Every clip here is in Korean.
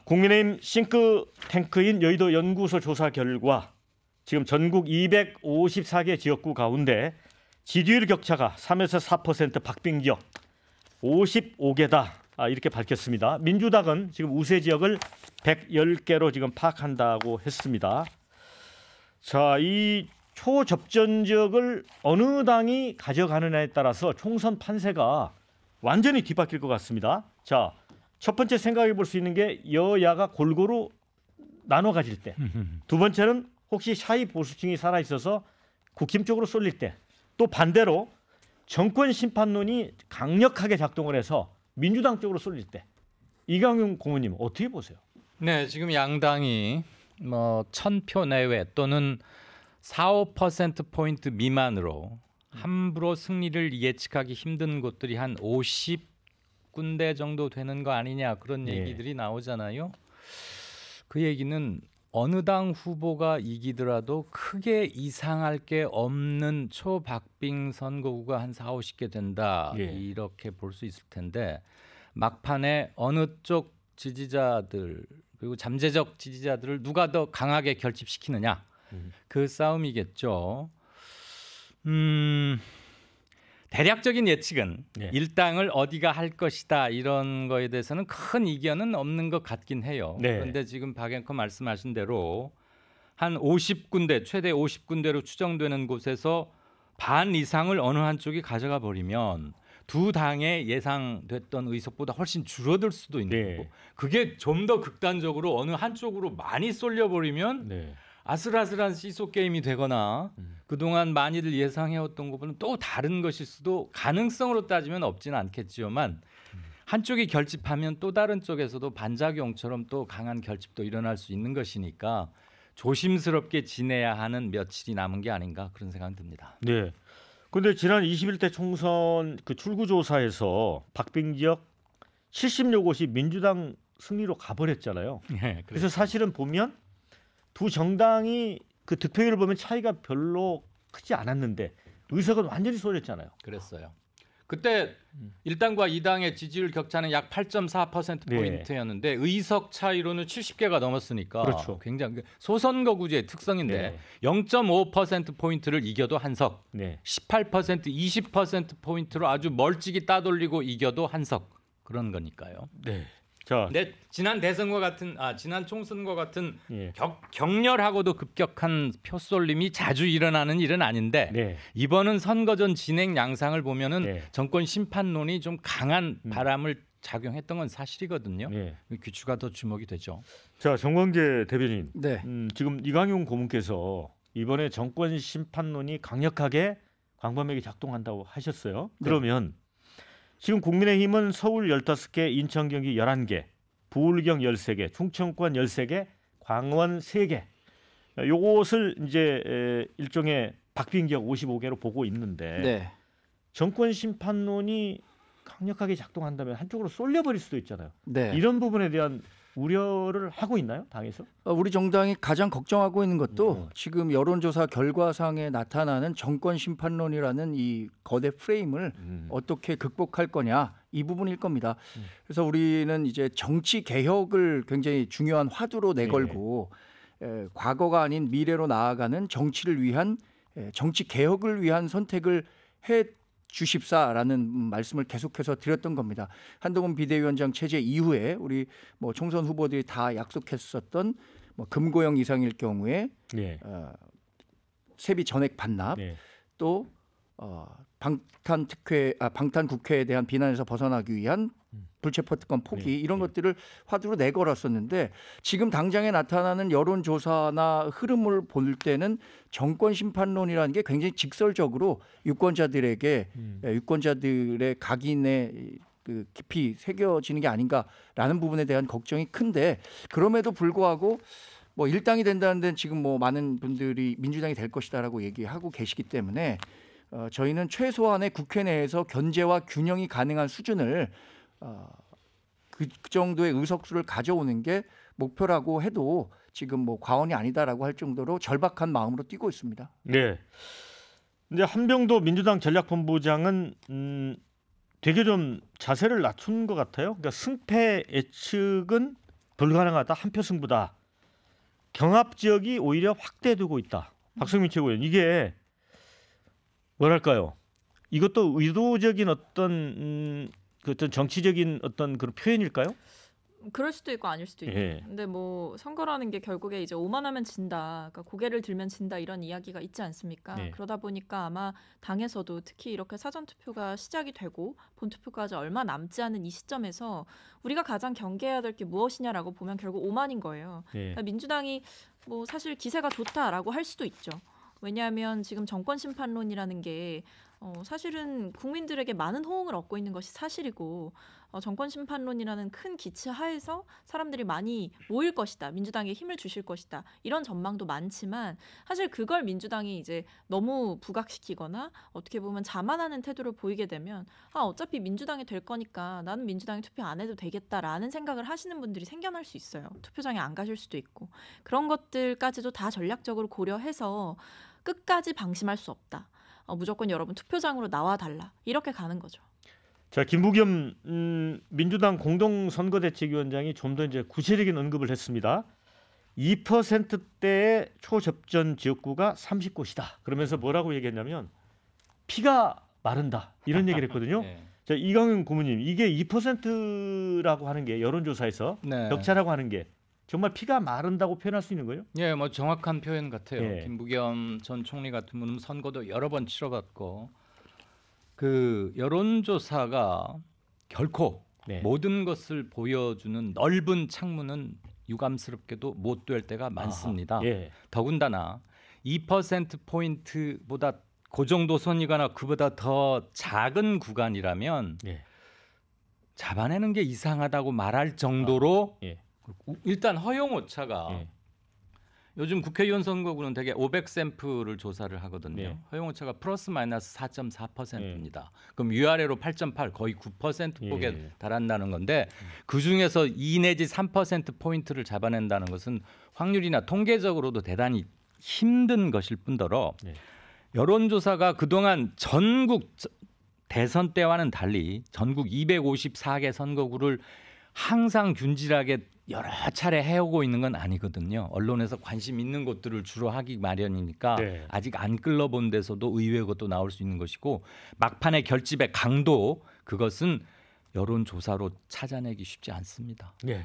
국민의힘 싱크탱크인 여의도 연구소 조사 결과 지금 전국 254개 지역구 가운데 지지율 격차가 3에서 4% 박빙 지역 55개다. 이렇게 밝혔습니다. 민주당은 지금 우세 지역을 110개로 지금 파악한다고 했습니다. 자, 이 초접전 지역을 어느 당이 가져가느냐에 따라서 총선 판세가 완전히 뒤바뀔 것 같습니다. 자, 첫 번째 생각해 볼 수 있는 게 여야가 골고루 나눠 가질 때. 두 번째는 혹시 샤이 보수층이 살아 있어서 국힘 쪽으로 쏠릴 때. 또 반대로 정권 심판론이 강력하게 작동을 해서 민주당 쪽으로 쏠릴 때. 이강용 고문님 어떻게 보세요? 네, 지금 양당이 1000표 내외 또는 4~5% 포인트 미만으로 함부로 승리를 예측하기 힘든 곳들이 한 50군데 정도 되는 거 아니냐 그런 얘기들이 나오잖아요. 그 얘기는 어느 당 후보가 이기더라도 크게 이상할 게 없는 초박빙 선거구가 한 40~50개 된다. 이렇게 볼 수 있을 텐데 막판에 어느 쪽 지지자들 그리고 잠재적 지지자들을 누가 더 강하게 결집시키느냐 그 싸움이겠죠. 대략적인 예측은 일당을 어디가 할 것이다 이런 거에 대해서는 큰 이견은 없는 것 같긴 해요. 그런데 지금 박 앵커 말씀하신 대로 한 50군데 최대 50군데로 추정되는 곳에서 반 이상을 어느 한쪽이 가져가 버리면 두 당의 예상됐던 의석보다 훨씬 줄어들 수도 있는 거고 그게 좀 더 극단적으로 어느 한쪽으로 많이 쏠려버리면 아슬아슬한 시소 게임이 되거나 그동안 많이들 예상해왔던 것보다는 또 다른 것일 수도 가능성으로 따지면 없지는 않겠지만 한쪽이 결집하면 또 다른 쪽에서도 반작용처럼 또 강한 결집도 일어날 수 있는 것이니까 조심스럽게 지내야 하는 며칠이 남은 게 아닌가 그런 생각이 듭니다. 네. 그런데 지난 21대 총선 그 출구조사에서 박빙 지역 70여 곳이 민주당 승리로 가버렸잖아요. 그래서 사실은 보면 두 정당이 그 득표율을 보면 차이가 별로 크지 않았는데 의석은 완전히 쏠렸잖아요. 그랬어요. 그때 1당과 2당의 지지율 격차는 약 8.4%포인트였는데 의석 차이로는 70개가 넘었으니까 굉장히 소선거구제의 특성인데 0.5%포인트를 이겨도 한 석, 18%, 20%포인트로 아주 멀찍이 따돌리고 이겨도 한 석 그런 거니까요. 근데 지난 대선과 같은 지난 총선과 같은 격렬하고도 급격한 표쏠림이 자주 일어나는 일은 아닌데 이번은 선거 전 진행 양상을 보면은 정권 심판론이 좀 강한 바람을 작용했던 건 사실이거든요. 귀추가 더 주목이 되죠. 자, 정광재 대변인, 지금 이강용 고문께서 이번에 정권 심판론이 강력하게 광범위하게 작동한다고 하셨어요. 그러면 지금 국민의힘은 서울 15개, 인천, 경기 11개, 부울경 13개, 충청권 13개, 광원 3개. 요것을 이제 일종의 박빙 지역 55개로 보고 있는데 정권 심판론이 강력하게 작동한다면 한쪽으로 쏠려버릴 수도 있잖아요. 이런 부분에 대한 우려를 하고 있나요, 당에서? 우리 정당이 가장 걱정하고 있는 것도 지금 여론조사 결과상에 나타나는 정권 심판론이라는 이 거대 프레임을 어떻게 극복할 거냐 이 부분일 겁니다. 그래서 우리는 이제 정치 개혁을 굉장히 중요한 화두로 내걸고 과거가 아닌 미래로 나아가는 정치를 위한 정치 개혁을 위한 선택을 해 주십사라는 말씀을 계속해서 드렸던 겁니다. 한동훈 비대위원장 체제 이후에 우리 총선 후보들이 다 약속했었던 금고형 이상일 경우에 세비 전액 반납, 또 방탄 국회에 대한 비난에서 벗어나기 위한 불체포특권 포기 이런 것들을 화두로 내걸었었는데 지금 당장에 나타나는 여론조사나 흐름을 볼 때는 정권 심판론이라는 게 굉장히 직설적으로 유권자들의 각인에 깊이 새겨지는 게 아닌가라는 부분에 대한 걱정이 큰데 그럼에도 불구하고 일당이 된다는 데는 지금 많은 분들이 민주당이 될 것이다라고 얘기하고 계시기 때문에 저희는 최소한의 국회 내에서 견제와 균형이 가능한 수준을 그 정도의 의석수를 가져오는 게 목표라고 해도 지금 과언이 아니다라고 할 정도로 절박한 마음으로 뛰고 있습니다. 네. 이제 한병도 민주당 전략본부장은 되게 좀 자세를 낮춘 것 같아요. 그러니까 승패 예측은 불가능하다. 한 표 승부다. 경합 지역이 오히려 확대되고 있다. 박성민 최고위원, 이게 뭐랄까요? 이것도 의도적인 어떤 그 어떤 정치적인 어떤 그런 표현일까요? 그럴 수도 있고 아닐 수도 있고. 예. 근데 뭐 선거라는 게 결국에 이제 오만하면 진다, 그러니까 고개를 들면 진다 이런 이야기가 있지 않습니까? 예. 그러다 보니까 아마 당에서도 특히 이렇게 사전 투표가 시작이 되고 본 투표까지 얼마 남지 않은 이 시점에서 우리가 가장 경계해야 될 게 무엇이냐라고 보면 결국 오만인 거예요. 예. 그러니까 민주당이 뭐 사실 기세가 좋다라고 할 수도 있죠. 왜냐하면 지금 정권 심판론이라는 게 사실은 국민들에게 많은 호응을 얻고 있는 것이 사실이고, 정권 심판론이라는 큰 기치 하에서 사람들이 많이 모일 것이다, 민주당에 힘을 주실 것이다, 이런 전망도 많지만 사실 그걸 민주당이 이제 너무 부각시키거나 어떻게 보면 자만하는 태도를 보이게 되면 어차피 민주당이 될 거니까 나는 민주당에 투표 안 해도 되겠다라는 생각을 하시는 분들이 생겨날 수 있어요. 투표장에 안 가실 수도 있고. 그런 것들까지도 다 전략적으로 고려해서 끝까지 방심할 수 없다. 무조건 여러분 투표장으로 나와달라, 이렇게 가는 거죠. 자, 김부겸 민주당 공동선거대책위원장이 좀 더 이제 구체적인 언급을 했습니다. 2%대의 초접전 지역구가 30곳이다. 그러면서 뭐라고 얘기했냐면 피가 마른다, 이런 얘기를 했거든요. 네. 자, 이강윤 고문님, 이게 2%라고 하는 게 여론조사에서 네. 격차라고 하는 게 정말 피가 마른다고 표현할 수 있는 거예요? 예, 뭐 정확한 표현 같아요. 예. 김부겸 전 총리 같은 분은 선거도 여러 번 치러봤고, 그 여론조사가 결코 네. 모든 것을 보여주는 넓은 창문은 유감스럽게도 못 될 때가 많습니다. 예. 더군다나 2% 포인트보다 그 정도 선이거나 그보다 더 작은 구간이라면 예. 잡아내는 게 이상하다고 말할 정도로 예. 일단 허용 오차가 예. 요즘 국회의원 선거구는 대개 500샘플을 조사를 하거든요. 네. 허용 오차가 플러스 마이너스 4.4%입니다. 그럼 위아래로 8.8, 거의 9%폭에 예. 달한다는 건데, 그중에서 2 내지 3% 포인트를 잡아낸다는 것은 확률이나 통계적으로도 대단히 힘든 것일 뿐더러 네. 여론조사가 그동안 전국 대선 때와는 달리 전국 254개 선거구를 항상 균질하게 여러 차례 해오고 있는 건 아니거든요. 언론에서 관심 있는 곳들을 주로 하기 마련이니까 네. 아직 안 끌러본 데서도 의외의 것도 나올 수 있는 것이고, 막판의 결집의 강도, 그것은 여론조사로 찾아내기 쉽지 않습니다. 예.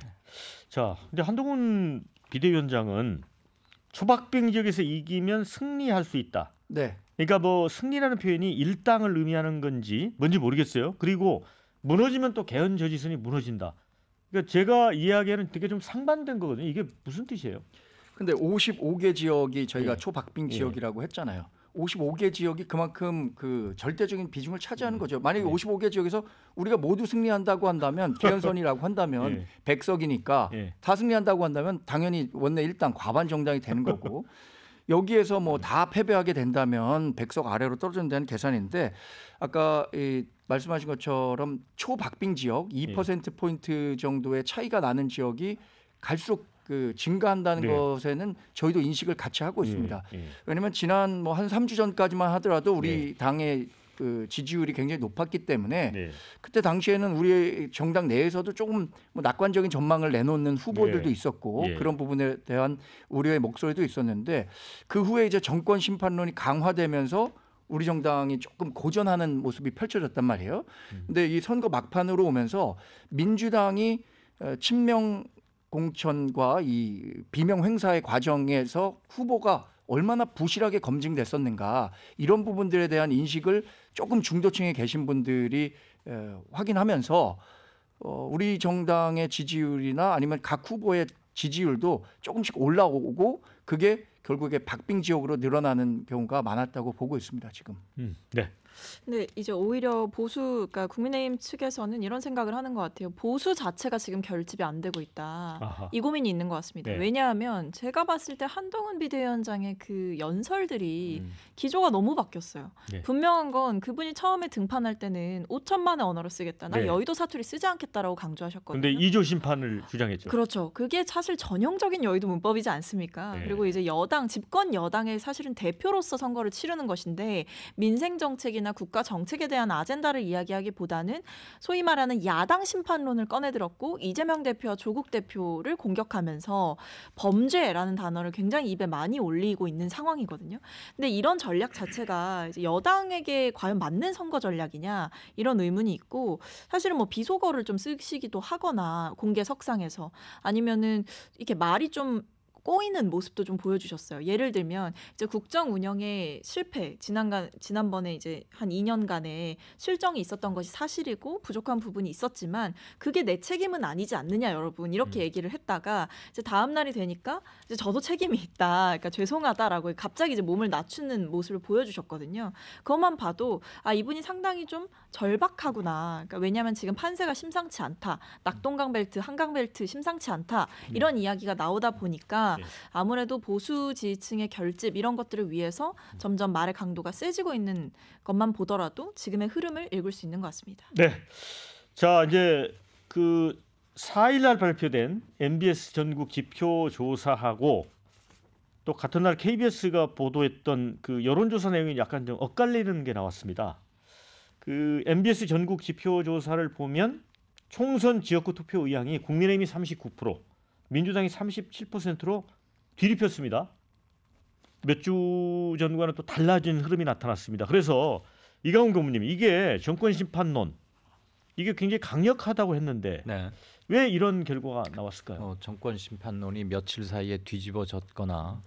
자, 근데 한동훈 비대위원장은 초박빙 지역에서 이기면 승리할 수 있다. 네. 그러니까 뭐 승리라는 표현이 일당을 의미하는 건지 뭔지 모르겠어요. 그리고 무너지면 또 개헌 저지선이 무너진다. 그러니까 제가 이야기하는 되게 좀 상반된 거거든요. 이게 무슨 뜻이에요? 근데 55개 지역이 저희가 예. 초박빙 예. 지역이라고 했잖아요. 55개 지역이 그만큼 그 절대적인 비중을 차지하는 거죠. 만약에 55개 지역에서 우리가 모두 승리한다고 한다면, 개헌선이라고 한다면 예. 100석이니까 예. 다 승리한다고 한다면 당연히 원내 일당 과반 정당이 되는 거고, 여기에서 뭐 다 패배하게 된다면 100석 아래로 떨어진다는 계산인데, 아까 말씀하신 것처럼 초박빙 지역 2% 포인트 정도의 차이가 나는 지역이 갈수록 그 증가한다는 네. 것에는 저희도 인식을 같이 하고 있습니다. 예. 왜냐하면 지난 뭐 한 3주 전까지만 하더라도 우리 당의 그 지지율이 굉장히 높았기 때문에 네. 그때 당시에는 우리 정당 내에서도 조금 뭐 낙관적인 전망을 내놓는 후보들도 네. 있었고, 예. 그런 부분에 대한 우려의 목소리도 있었는데, 그 후에 이제 정권 심판론이 강화되면서 우리 정당이 조금 고전하는 모습이 펼쳐졌단 말이에요. 근데 이 선거 막판으로 오면서 민주당이 친명 공천과 이 비명 행사의 과정에서 후보가 얼마나 부실하게 검증됐었는가, 이런 부분들에 대한 인식을 조금 중도층에 계신 분들이 확인하면서 우리 정당의 지지율이나 아니면 각 후보의 지지율도 조금씩 올라오고, 그게 결국에 박빙 지역으로 늘어나는 경우가 많았다고 보고 있습니다, 지금. 네. 근데 이제 오히려 보수, 그러니까 국민의힘 측에서는 이런 생각을 하는 것 같아요. 보수 자체가 지금 결집이 안 되고 있다. 아하. 이 고민이 있는 것 같습니다. 네. 왜냐하면 제가 봤을 때 한동훈 비대위원장의 그 연설들이 기조가 너무 바뀌었어요. 네. 분명한 건 그분이 처음에 등판할 때는 5천만의 언어를 쓰겠다. 나 네. 여의도 사투리 쓰지 않겠다라고 강조하셨거든요. 근데 2조 심판을 주장했죠. 그렇죠. 그게 사실 전형적인 여의도 문법이지 않습니까? 네. 그리고 이제 여당, 집권 여당의 사실은 대표로서 선거를 치르는 것인데, 민생 정책이나 대책이나 국가 정책에 대한 아젠다를 이야기하기보다는 소위 말하는 야당 심판론을 꺼내들었고 이재명 대표와 조국 대표를 공격하면서 범죄라는 단어를 굉장히 입에 많이 올리고 있는 상황이거든요. 근데 이런 전략 자체가 이제 여당에게 과연 맞는 선거 전략이냐 이런 의문이 있고 사실은 뭐 비속어를 좀 쓰시기도 하거나 공개석상에서 아니면은 이렇게 말이 좀 꼬이는 모습도 좀 보여주셨어요. 예를 들면 이제 국정 운영의 실패, 지난번에 이제 한 2년간의 실정이 있었던 것이 사실이고 부족한 부분이 있었지만 그게 내 책임은 아니지 않느냐 여러분 이렇게 얘기를 했다가 이제 다음 날이 되니까 이제 저도 책임이 있다, 그러니까 죄송하다라고 갑자기 이제 몸을 낮추는 모습을 보여주셨거든요. 그것만 봐도 아 이분이 상당히 좀 절박하구나. 그러니까 왜냐하면 지금 판세가 심상치 않다, 낙동강 벨트, 한강 벨트 심상치 않다 이런 이야기가 나오다 보니까. 아무래도 보수 지지층의 결집 이런 것들을 위해서 점점 말의 강도가 세지고 있는 것만 보더라도 지금의 흐름을 읽을 수 있는 것 같습니다. 네, 자 이제 그 4일날 발표된 MBS 전국 지표 조사하고 또 같은 날 KBS가 보도했던 그 여론조사 내용이 약간 좀 엇갈리는 게 나왔습니다. 그 MBS 전국 지표 조사를 보면 총선 지역구 투표 의향이 국민의힘이 39%, 민주당이 37%로 뒤집혔습니다. 몇 주 전과는 또 달라진 흐름이 나타났습니다. 그래서 이강훈 교수님, 이게 정권 심판론 이게 굉장히 강력하다고 했는데 네. 왜 이런 결과가 나왔을까요? 정권 심판론이 며칠 사이에 뒤집어졌거나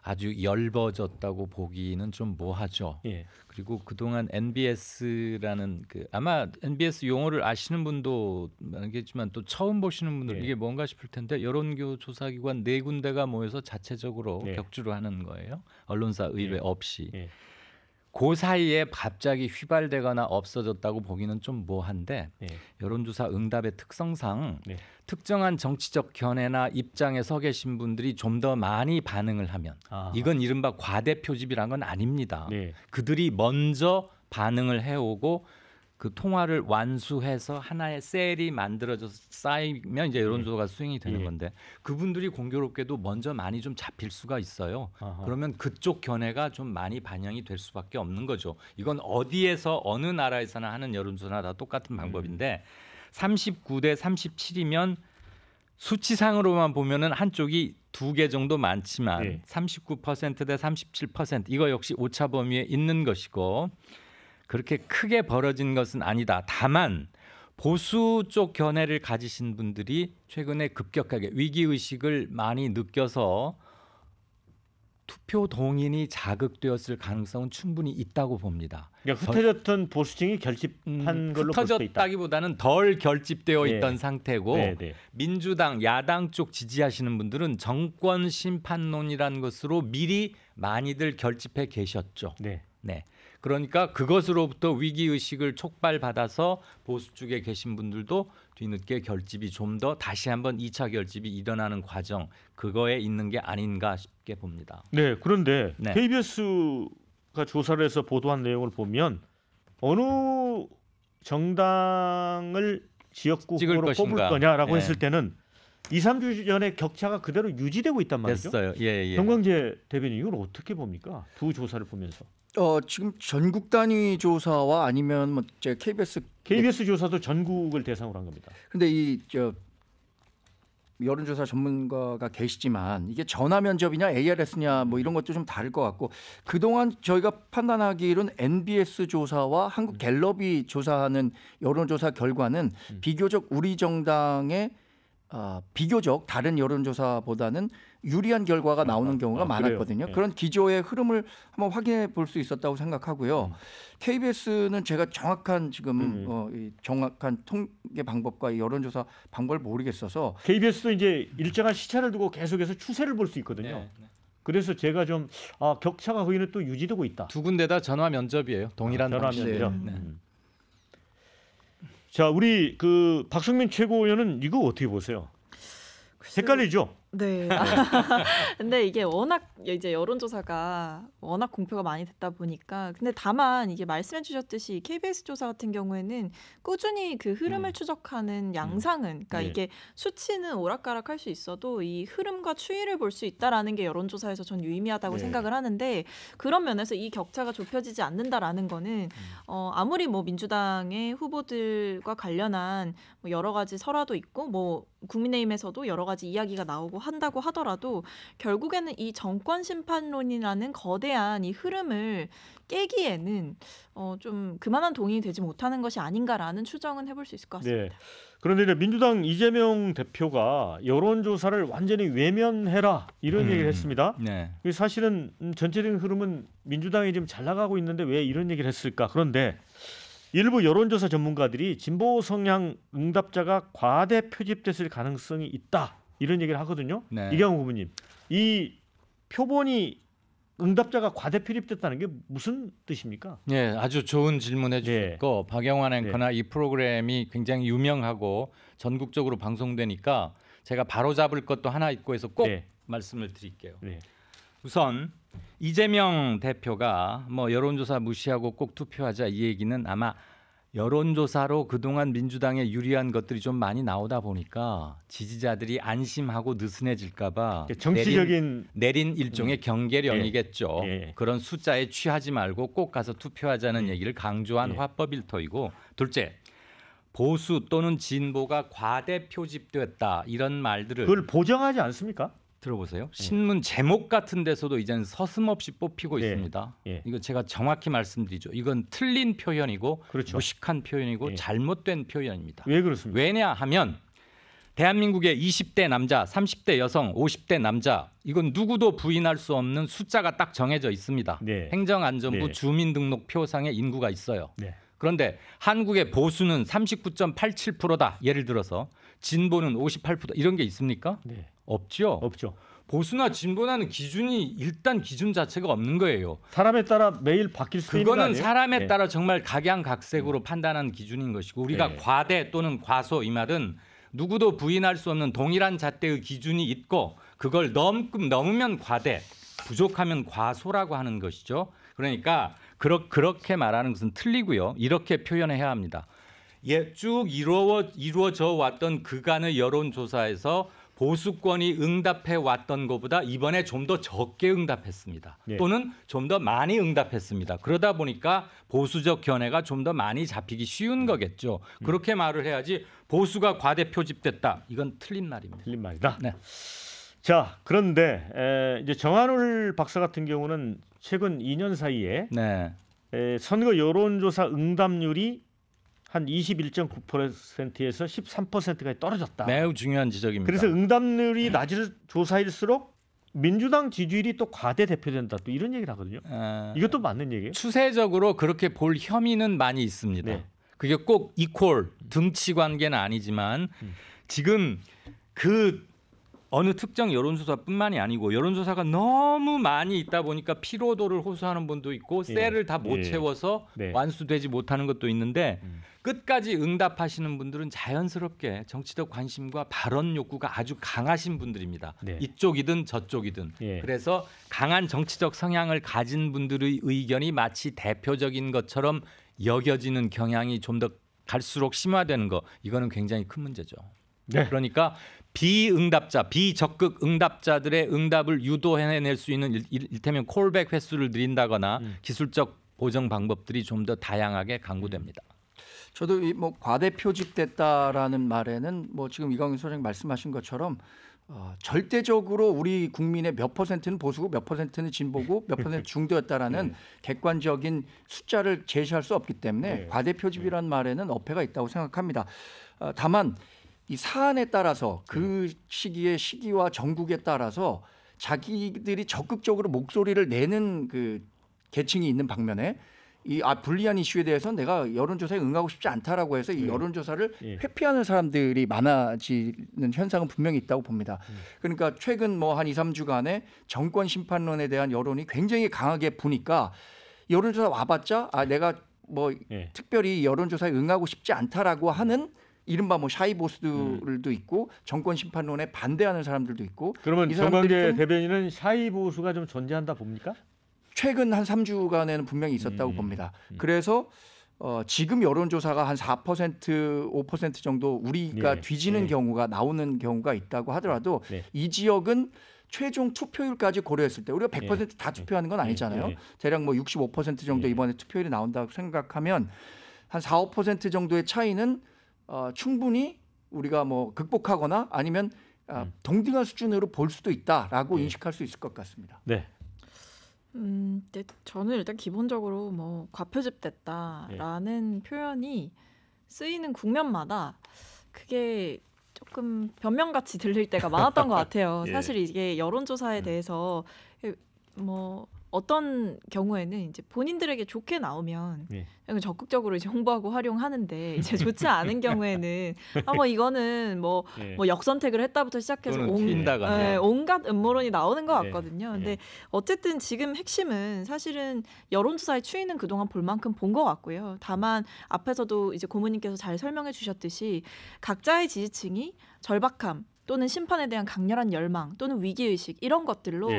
아주 넓어졌다고 보기는 좀 뭐하죠. 예. 그리고 그동안 NBS라는 그 아마 NBS 용어를 아시는 분도 많겠지만 또 처음 보시는 분들 예. 이게 뭔가 싶을 텐데 여론교 조사기관 4군데가 모여서 자체적으로 예. 격주로 하는 거예요. 언론사 의뢰 예. 없이. 예. 그 사이에 갑자기 휘발되거나 없어졌다고 보기는 좀 뭐한데 예. 여론조사 응답의 특성상 예. 특정한 정치적 견해나 입장에 서 계신 분들이 좀 더 많이 반응을 하면 이건 이른바 과대 표집이란 건 아닙니다. 네. 그들이 먼저 반응을 해오고 그 통화를 완수해서 하나의 셀이 만들어져서 쌓이면 이제 여론조사가 수행이 되는 건데 그분들이 공교롭게도 먼저 많이 좀 잡힐 수가 있어요. 그러면 그쪽 견해가 좀 많이 반영이 될 수밖에 없는 거죠. 이건 어디에서 어느 나라에서나 하는 여론조사나 다 똑같은 방법인데 39대 37이면 수치상으로만 보면은 한쪽이 2개 정도 많지만 39%대 37% 이거 역시 오차 범위에 있는 것이고 그렇게 크게 벌어진 것은 아니다. 다만 보수 쪽 견해를 가지신 분들이 최근에 급격하게 위기의식을 많이 느껴서 투표 동인이 자극되었을 가능성은 충분히 있다고 봅니다. 그러니까 흩어졌던 보수층이 결집한 걸로 볼 수 있다. 흩어졌다기보다는 덜 결집되어 있던 상태고 민주당, 야당 쪽 지지하시는 분들은 정권 심판론이라는 것으로 미리 많이들 결집해 계셨죠. 네. 그러니까 그것으로부터 위기의식을 촉발받아서 보수 쪽에 계신 분들도 뒤늦게 결집이 좀 더 다시 한번 2차 결집이 일어나는 과정 그거에 있는 게 아닌가 싶게 봅니다. 네, 그런데 KBS가 조사를 해서 보도한 내용을 보면 어느 정당을 지역구 후보로 뽑을 거냐라고 했을 때는 2, 3주 전에 격차가 그대로 유지되고 있단 말이죠. 됐어요. 정광재 대변인 이걸 어떻게 봅니까? 두 조사를 보면서. 지금 전국 단위 조사와 아니면 뭐 KBS 조사도 전국을 대상으로 한 겁니다. 근데 이 여론조사 전문가가 계시지만 이게 전화 면접이냐 ARS냐 뭐 이런 것도 좀 다를 것 같고 그동안 저희가 판단하기로는 NBS 조사와 한국 갤럽이 조사하는 여론조사 결과는 비교적 우리 정당의 비교적 다른 여론조사보다는 유리한 결과가 나오는 경우가 많았거든요. 그런 기조의 흐름을 한번 확인해 볼 수 있었다고 생각하고요. KBS는 제가 정확한 지금 정확한 통계 방법과 여론조사 방법을 모르겠어서 KBS도 이제 일정한 시차를 두고 계속해서 추세를 볼 수 있거든요. 그래서 제가 좀 격차가 거기는 또 유지되고 있다. 두 군데 다 전화 면접이에요. 동일한 전화 면접. 자, 우리 그 박성민 최고위원은 이거 어떻게 보세요? 헷갈리죠? 네. 근데 이게 워낙 이제 여론조사가 워낙 공표가 많이 됐다 보니까 근데 다만 이게 말씀해 주셨듯이 KBS 조사 같은 경우에는 꾸준히 그 흐름을 추적하는 양상은 그러니까 네. 이게 수치는 오락가락할 수 있어도 이 흐름과 추이를 볼 수 있다라는 게 여론조사에서 전 유의미하다고 네. 생각을 하는데 그런 면에서 이 격차가 좁혀지지 않는다라는 거는 아무리 뭐 민주당의 후보들과 관련한 뭐 여러 가지 설화도 있고 뭐 국민의힘에서도 여러 가지 이야기가 나오고 한다고 하더라도 결국에는 이 정권 심판론이라는 거대한 이 흐름을 깨기에는 좀 그만한 동의이 되지 못하는 것이 아닌가라는 추정은 해볼 수 있을 것 같습니다. 네. 그런데 이제 민주당 이재명 대표가 여론조사를 완전히 외면해라 이런 얘기를 했습니다. 네. 사실은 전체적인 흐름은 민주당이 지금 잘 나가고 있는데 왜 이런 얘기를 했을까? 그런데 일부 여론조사 전문가들이 진보 성향 응답자가 과대 표집됐을 가능성이 있다 이런 얘기를 하거든요. 네. 이경우 후보님, 이 표본이 응답자가 과대 표집됐다는 게 무슨 뜻입니까? 네, 아주 좋은 질문해 주셨고 박영환 앵커나 이 프로그램이 굉장히 유명하고 전국적으로 방송되니까 제가 바로 잡을 것도 하나 있고 해서 꼭 말씀을 드릴게요. 네. 우선 이재명 대표가 뭐 여론조사 무시하고 꼭 투표하자 이 얘기는 아마 여론조사로 그동안 민주당에 유리한 것들이 좀 많이 나오다 보니까 지지자들이 안심하고 느슨해질까 봐 정치적인 내린 일종의 경계령이겠죠. 예. 그런 숫자에 취하지 말고 꼭 가서 투표하자는 얘기를 강조한 예. 화법 일터이고, 둘째, 보수 또는 진보가 과대 표집됐다 이런 말들을 그걸 보정하지 않습니까? 들어보세요. 신문 제목 같은 데서도 이제는 서슴없이 뽑히고 있습니다. 이거 제가 정확히 말씀드리죠. 이건 틀린 표현이고 그렇죠. 무식한 표현이고 잘못된 표현입니다. 왜 그렇습니까? 왜냐하면 대한민국의 20대 남자, 30대 여성, 50대 남자 이건 누구도 부인할 수 없는 숫자가 딱 정해져 있습니다. 행정안전부 주민등록표상에 인구가 있어요. 그런데 한국의 보수는 39.87%다. 예를 들어서 진보는 58% 이런 게 있습니까? 없죠. 보수나 진보라는 기준이 일단 기준 자체가 없는 거예요. 사람에 따라 매일 바뀔 수 있는 거 아니에요? 그거는 사람에 따라 정말 각양각색으로 판단하는 기준인 것이고 우리가 과대 또는 과소 이 말은 누구도 부인할 수 없는 동일한 잣대의 기준이 있고 그걸 넘으면 과대, 부족하면 과소라고 하는 것이죠. 그러니까 그렇게 말하는 것은 틀리고요. 이렇게 표현해야 합니다. 쭉 이루어져 왔던 그간의 여론조사에서 보수권이 응답해 왔던 것보다 이번에 좀 더 적게 응답했습니다. 또는 좀 더 많이 응답했습니다. 그러다 보니까 보수적 견해가 좀 더 많이 잡히기 쉬운 거겠죠. 그렇게 말을 해야지 보수가 과대 표집됐다. 이건 틀린 말입니다. 틀린 말이다. 네. 자, 그런데 이제 정한울 박사 같은 경우는 최근 2년 사이에 선거 여론조사 응답률이 한 21.9%에서 13%까지 떨어졌다. 매우 중요한 지적입니다. 그래서 응답률이 낮은 조사일수록 민주당 지지율이 또 과대 대표된다. 또 이런 얘기를 하거든요. 이것도 맞는 얘기예요? 추세적으로 그렇게 볼 혐의는 많이 있습니다. 그게 꼭 이퀄 등치 관계는 아니지만 지금 그 어느 특정 여론조사뿐만이 아니고 여론조사가 너무 많이 있다 보니까 피로도를 호소하는 분도 있고 셀을 다 못 채워서 완수되지 못하는 것도 있는데 끝까지 응답하시는 분들은 자연스럽게 정치적 관심과 발언 욕구가 아주 강하신 분들입니다. 이쪽이든 저쪽이든. 그래서 강한 정치적 성향을 가진 분들의 의견이 마치 대표적인 것처럼 여겨지는 경향이 좀 더 갈수록 심화되는 거, 이거는 굉장히 큰 문제죠. 그러니까 비응답자, 비적극 응답자들의 응답을 유도해낼 수 있는 이를테면 콜백 횟수를 늘린다거나 기술적 보정 방법들이 좀 더 다양하게 강구됩니다. 저도 뭐 과대 표집됐다라는 말에는 뭐 지금 이광윤 소장님 말씀하신 것처럼 절대적으로 우리 국민의 몇 퍼센트는 보수고 몇 퍼센트는 진보고 몇 퍼센트 중도였다라는 객관적인 숫자를 제시할 수 없기 때문에 과대 표집이라는 말에는 어폐가 있다고 생각합니다. 다만 이 사안에 따라서 그 시기와 정국에 따라서 자기들이 적극적으로 목소리를 내는 그 계층이 있는 방면에 이 불리한 이슈에 대해서는 내가 여론조사에 응하고 싶지 않다라고 해서 이 여론조사를 회피하는 사람들이 많아지는 현상은 분명히 있다고 봅니다. 그러니까 최근 뭐 한 2, 3주간에 정권 심판론에 대한 여론이 굉장히 강하게 부니까 여론조사 와봤자 내가 뭐 특별히 여론조사에 응하고 싶지 않다라고 하는 이른바 뭐 샤이 보수들도 있고 정권 심판론에 반대하는 사람들도 있고. 그러면 정광재 대변인은 샤이 보수가 좀 존재한다 봅니까? 최근 한 3주간에는 분명히 있었다고 봅니다. 그래서 지금 여론조사가 한 4%, 5% 정도 우리가 뒤지는 경우가 나오는 경우가 있다고 하더라도 이 지역은 최종 투표율까지 고려했을 때 우리가 100% 다 투표하는 건 아니잖아요. 대략 뭐 65% 정도 이번에 투표율이 나온다고 생각하면 한 4, 5% 정도의 차이는 충분히 우리가 뭐 극복하거나 아니면 동등한 수준으로 볼 수도 있다라고 인식할 수 있을 것 같습니다. 네. 근데 저는 일단 기본적으로 뭐 과표집됐다라는 표현이 쓰이는 국면마다 그게 조금 변명같이 들릴 때가 많았던 것 같아요. 사실 이게 여론조사에 대해서 뭐 어떤 경우에는 이제 본인들에게 좋게 나오면 적극적으로 이제 홍보하고 활용하는데 이제 좋지 않은 경우에는 뭐 이거는 뭐 역선택을 했다부터 시작해서 온갖 음모론이 나오는 것 같거든요. 근데 어쨌든 지금 핵심은 사실은 여론조사의 추이는 그동안 볼 만큼 본 것 같고요. 다만 앞에서도 이제 고모님께서 잘 설명해 주셨듯이 각자의 지지층이 절박함 또는 심판에 대한 강렬한 열망 또는 위기의식 이런 것들로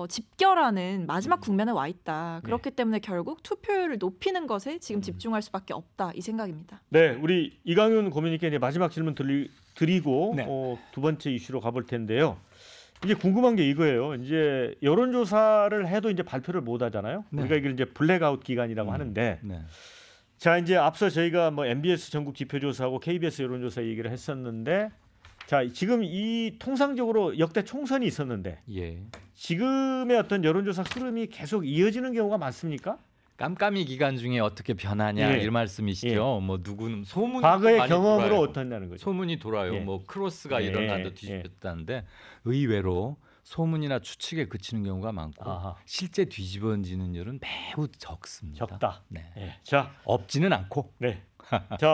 집결하는 마지막 국면에 와 있다. 그렇기 때문에 결국 투표율을 높이는 것에 지금 집중할 수밖에 없다. 이 생각입니다. 네, 우리 이강윤 고문님께 이제 마지막 질문 드리고 두 번째 이슈로 가볼 텐데요. 이제 궁금한 게 이거예요. 이제 여론조사를 해도 이제 발표를 못 하잖아요. 우리가 이걸 이제 블랙아웃 기간이라고 하는데, 자 이제 앞서 저희가 뭐 MBS 전국 지표조사하고 KBS 여론조사 얘기를 했었는데. 자 지금 이 통상적으로 역대 총선이 있었는데 지금의 어떤 여론조사 흐름이 계속 이어지는 경우가 많습니까? 깜깜이 기간 중에 어떻게 변하냐 이 말씀이시죠. 뭐 누구는 소문이 과거의 많이 경험으로 돌아요. 어떻냐는 거죠. 소문이 돌아요. 뭐 크로스가 일어난다 뒤집혔다는데 의외로 소문이나 추측에 그치는 경우가 많고 실제 뒤집어지는 일은 매우 적습니다. 적다. 네. 자 없지는 않고. 자